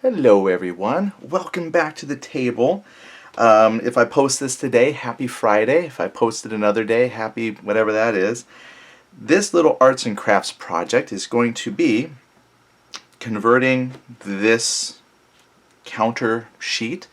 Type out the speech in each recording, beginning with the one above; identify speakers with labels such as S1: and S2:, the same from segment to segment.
S1: Hello everyone, welcome back to the table. If I post this today, happy Friday. If I post it another day, happy whatever that is. This little arts and crafts project is going to be converting this counter sheet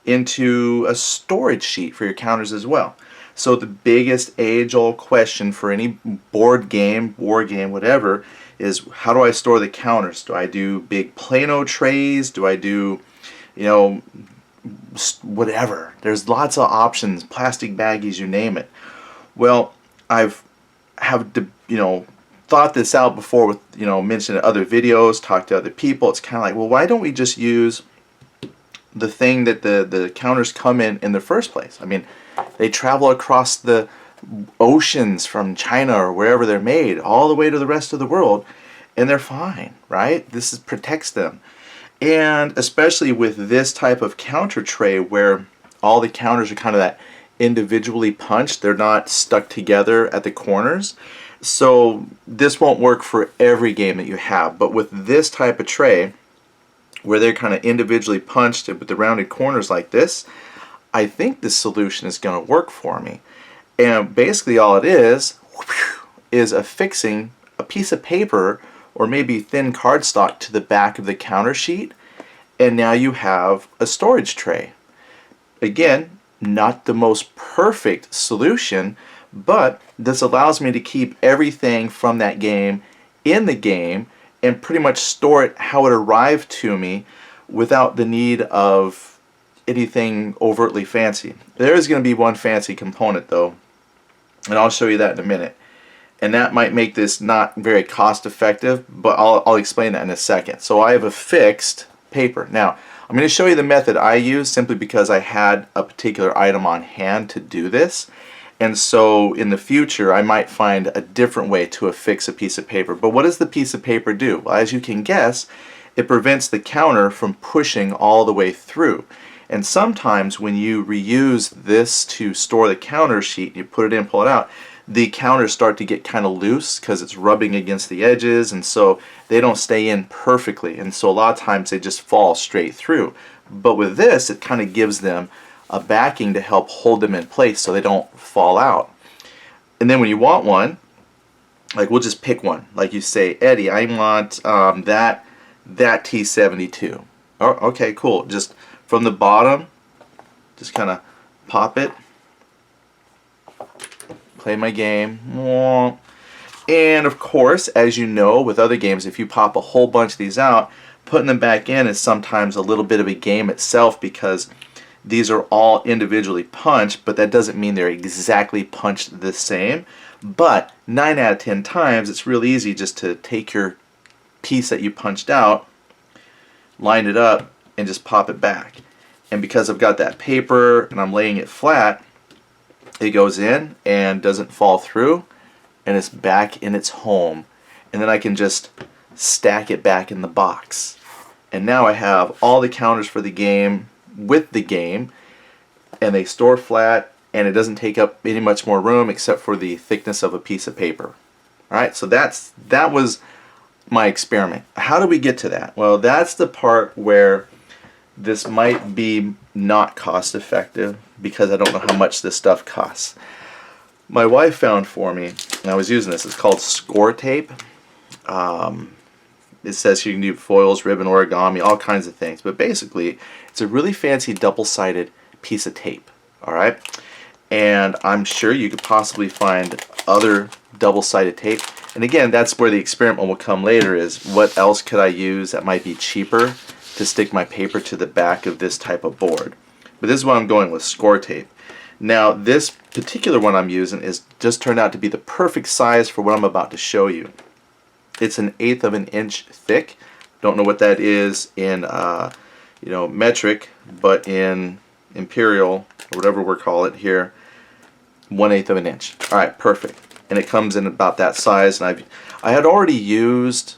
S1: into a storage sheet for your counters as well. So the biggest age-old question for any board game, war game, whatever, is how do I store the counters? Do I do big Plano trays? Do I do, whatever? There's lots of options, plastic baggies, you name it. Well, I've thought this out before with, mentioned in other videos, talked to other people. It's kind of like, well, why don't we just use the thing that the counters come in the first place? I mean, they travel across the oceans from China or wherever they're made all the way to the rest of the world, and they're fine, right? Protects them. And especially with this type of counter tray where all the counters are kind of that individually punched, they're not stuck together at the corners. So this won't work for every game that you have, but with this type of tray where they're kind of individually punched with the rounded corners like this, I think this solution is going to work for me. And basically all it is affixing a piece of paper or maybe thin cardstock to the back of the counter sheet, and now you have a storage tray. Again, not the most perfect solution, but this allows me to keep everything from that game in the game and pretty much store it how it arrived to me without the need of anything overtly fancy. There is going to be one fancy component though, and I'll show you that in a minute. And that might make this not very cost effective, but I'll explain that in a second. So I have a fixed paper. Now, I'm going to show you the method I use simply because I had a particular item on hand to do this. And so in the future, I might find a different way to affix a piece of paper. But what does the piece of paper do? Well, as you can guess, it prevents the counter from pushing all the way through. And sometimes when you reuse this to store the counter sheet, you put it in, pull it out, the counters start to get kind of loose because it's rubbing against the edges, and so they don't stay in perfectly, and so a lot of times they just fall straight through. But with this, it kind of gives them a backing to help hold them in place so they don't fall out. And then when you want one, like we'll just pick one, like you say, Eddie, I want that T72. Oh, okay, cool. Just from the bottom, just kind of pop it, play my game, and of course, as you know with other games, if you pop a whole bunch of these out, putting them back in is sometimes a little bit of a game itself because these are all individually punched, but that doesn't mean they're exactly punched the same. But 9 out of 10 times it's real easy just to take your piece that you punched out, line it up, and just pop it back. And because I've got that paper and I'm laying it flat, it goes in and doesn't fall through, and it's back in its home. And then I can just stack it back in the box. And now I have all the counters for the game with the game, and they store flat, and it doesn't take up any much more room except for the thickness of a piece of paper. Alright, so that was my experiment. How do we get to that? Well, that's the part where this might be not cost effective because I don't know how much this stuff costs. My wife found for me, and I was using this, it's called score tape. It says you can do foils, ribbon, origami, all kinds of things, but basically it's a really fancy double-sided piece of tape, alright? And I'm sure you could possibly find other double-sided tape. And again, that's where the experiment will come later, is what else could I use that might be cheaper to stick my paper to the back of this type of board. But this is what I'm going with, score tape. Now this particular one I'm using is just turned out to be the perfect size for what I'm about to show you. It's 1/8 of an inch thick. Don't know what that is in metric, but in imperial or whatever we're calling it here, 1/8 of an inch. All right, perfect. And it comes in about that size. And I had already used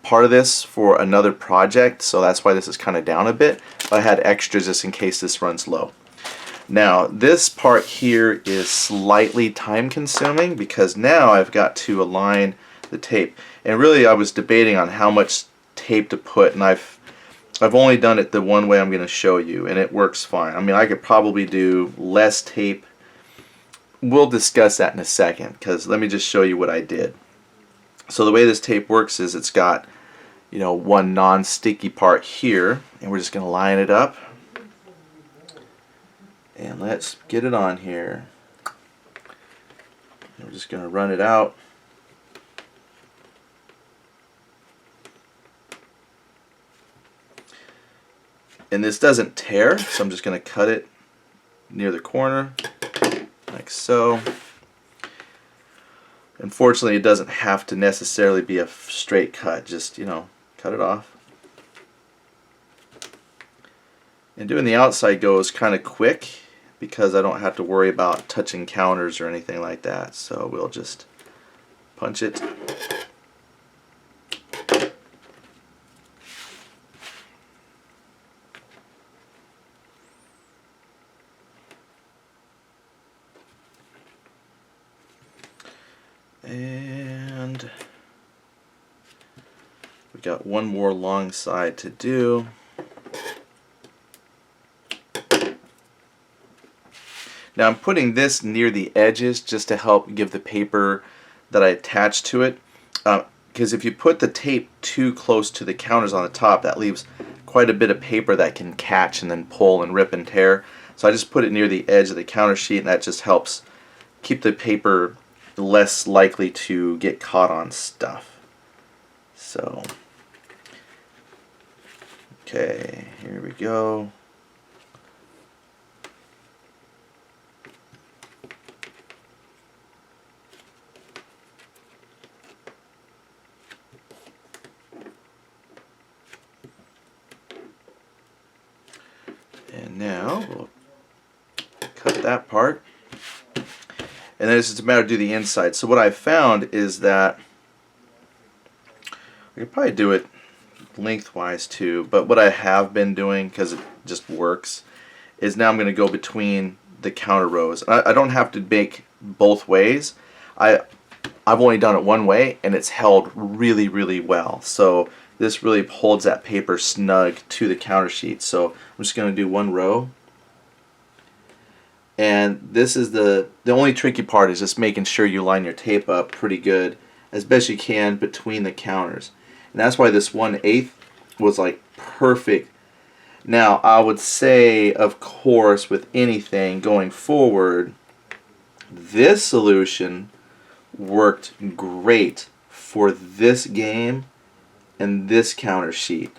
S1: part of this for another project, so that's why this is kind of down a bit. But I had extras just in case this runs low. Now this part here is slightly time consuming because now I've got to align the tape, and really I was debating on how much tape to put, and I've I've only done it the one way I'm going to show you, and it works fine. I mean, I could probably do less tape. We'll discuss that in a second, because let me just show you what I did. So the way this tape works is it's got, you know, one non-sticky part here, and we're just going to line it up. And let's get it on here. And we're just going to run it out. And this doesn't tear, so I'm just going to cut it near the corner, like so. Unfortunately, it doesn't have to necessarily be a straight cut, just, you know, cut it off. And doing the outside goes kind of quick because I don't have to worry about touching counters or anything like that. So we'll just punch it. And we got one more long side to do. Now I'm putting this near the edges just to help give the paper that I attach to it, because if you put the tape too close to the counters on the top, that leaves quite a bit of paper that can catch and then pull and rip and tear. So I just put it near the edge of the counter sheet, and that just helps keep the paper less likely to get caught on stuff. So, okay, here we go. And now we'll cut that part. And then it's just a matter of do the inside. So what I found is that I could probably do it lengthwise too, but what I have been doing, because it just works, is now I'm going to go between the counter rows. I don't have to make both ways. I've only done it one way, and it's held really, really well. So this really holds that paper snug to the counter sheet. So I'm just going to do one row. And this is the only tricky part, is just making sure you line your tape up pretty good as best you can between the counters. And that's why this 1/8 was like perfect. Now I would say, of course, with anything going forward, this solution worked great for this game and this counter sheet.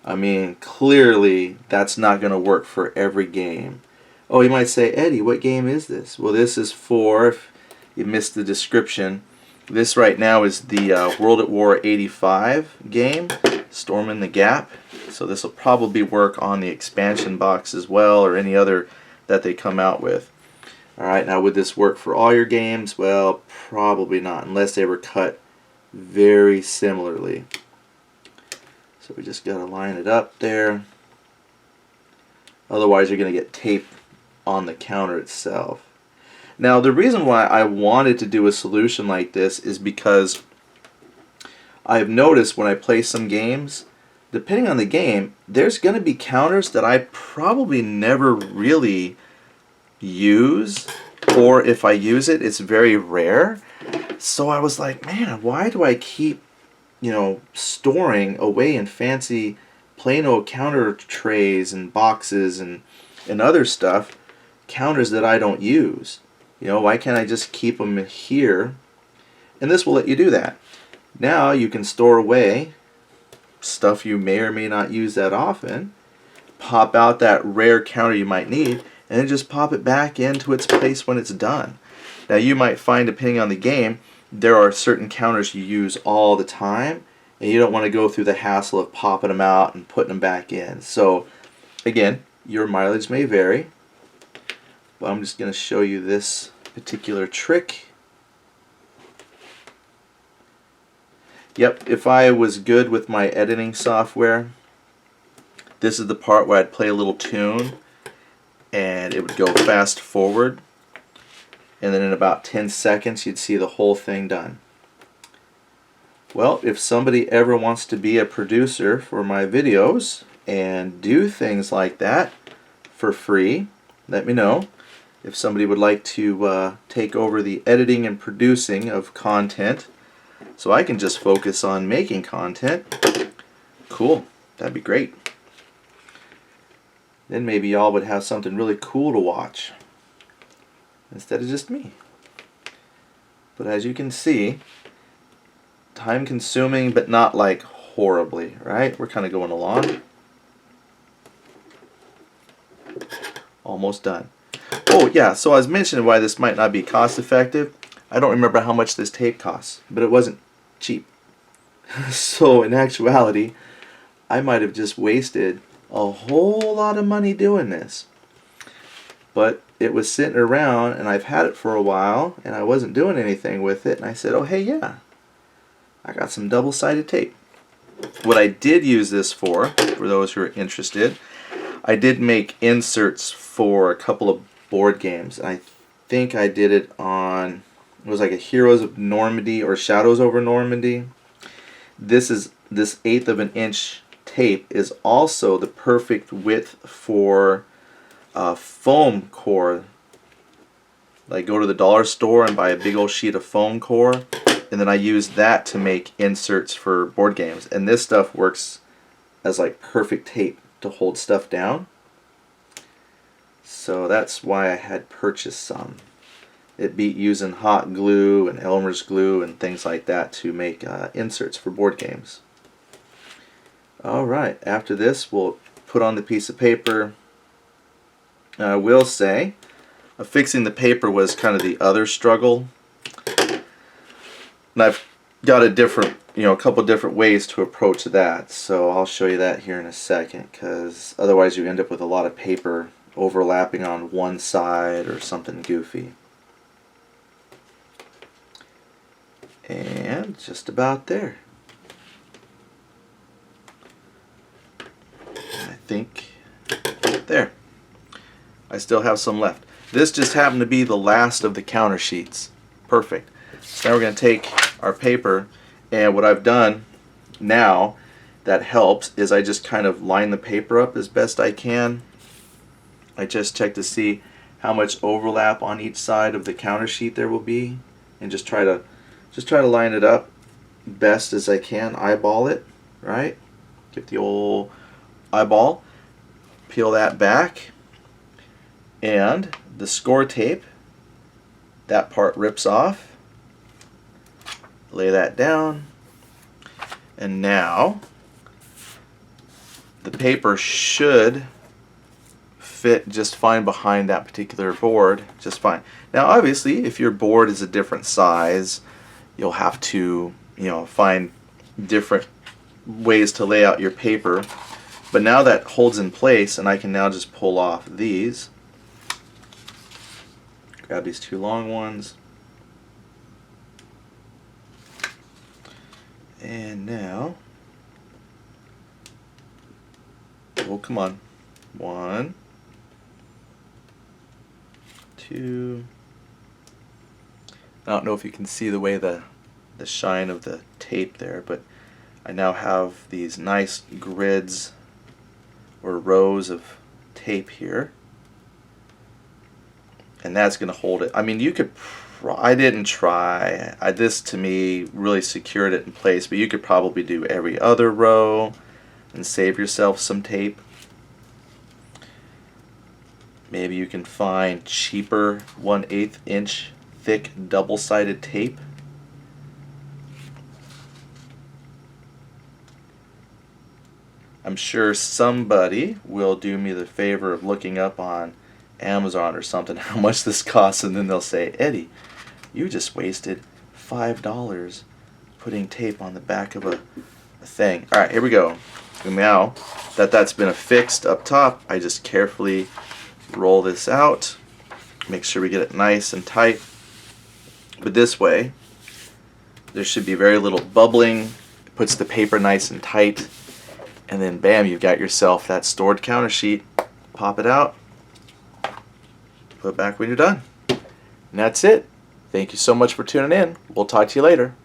S1: I mean, clearly that's not going to work for every game. Oh, you might say, Eddie, what game is this? Well, this is for, if you missed the description, this right now is the World at War 85 game, Storming the Gap. So this will probably work on the expansion box as well, or any other that they come out with. Alright, now would this work for all your games? Well, probably not, unless they were cut very similarly. So we just got to line it up there. Otherwise you're going to get tape on the counter itself. Now the reason why I wanted to do a solution like this is because I've noticed when I play some games, depending on the game, there's going to be counters that I probably never really use, or if I use it, it's very rare. So I was like, man, why do I keep, you know, storing away in fancy Plano counter trays and boxes and other stuff, counters that I don't use? You know, why can't I just keep them here? And this will let you do that. Now you can store away stuff you may or may not use that often, pop out that rare counter you might need, and then just pop it back into its place when it's done. Now you might find, depending on the game, there are certain counters you use all the time, and you don't want to go through the hassle of popping them out and putting them back in. So again, your mileage may vary, but I'm just going to show you this particular trick. Yep, if I was good with my editing software, this is the part where I'd play a little tune and it would go fast forward, and then in about 10 seconds you'd see the whole thing done. Well, if somebody ever wants to be a producer for my videos, and do things like that for free, let me know. If somebody would like to take over the editing and producing of content so I can just focus on making content, cool, that'd be great. Then maybe y'all would have something really cool to watch instead of just me. But as you can see, time consuming, but not like horribly, right? We're kind of going along. Almost done. Oh yeah, so I was mentioning why this might not be cost effective. I don't remember how much this tape costs, but it wasn't cheap. So in actuality, I might have just wasted a whole lot of money doing this. But it was sitting around and I've had it for a while and I wasn't doing anything with it, and I said, oh hey, yeah, I got some double-sided tape. What I did use this for those who are interested, I did make inserts for a couple of board games. I think I did it on, it was like a Heroes of Normandy or Shadows over Normandy. This 1/8 of an inch tape is also the perfect width for foam core. Like go to the dollar store and buy a big old sheet of foam core, and then I use that to make inserts for board games. And this stuff works as like perfect tape to hold stuff down. So that's why I had purchased some. It beat using hot glue and Elmer's glue and things like that to make inserts for board games. Alright, after this we'll put on the piece of paper. I will say, fixing the paper was kind of the other struggle. And I've got a couple different ways to approach that. So I'll show you that here in a second, because otherwise you end up with a lot of paper overlapping on one side or something goofy. And just about there. I think there. I still have some left. This just happened to be the last of the counter sheets. Perfect. So now we're going to take our paper, and what I've done now that helps is I just kind of line the paper up as best I can. I just check to see how much overlap on each side of the counter sheet there will be, and just try to line it up best as I can. Eyeball it, right? Get the old eyeball, peel that back, and the score tape, that part rips off. Lay that down, and now the paper should fit just fine behind that particular board, just fine. Now obviously if your board is a different size, you'll have to find different ways to lay out your paper, but now that holds in place, and I can now just pull off these, grab these two long ones, and now, oh come on, 1, 2. I don't know if you can see the way the shine of the tape there, but I now have these nice grids or rows of tape here, and that's going to hold it. I mean, you could, I didn't try, this to me really secured it in place, but you could probably do every other row and save yourself some tape. Maybe you can find cheaper 1/8 inch thick double-sided tape. I'm sure somebody will do me the favor of looking up on Amazon or something how much this costs, and then they'll say, Eddie, you just wasted $5 putting tape on the back of a thing. Alright, here we go. And now that that's been affixed up top, I just carefully roll this out, make sure we get it nice and tight. But this way there should be very little bubbling. It puts the paper nice and tight, and then bam, you've got yourself that stored counter sheet. Pop it out, put it back when you're done, and that's it. Thank you so much for tuning in. We'll talk to you later.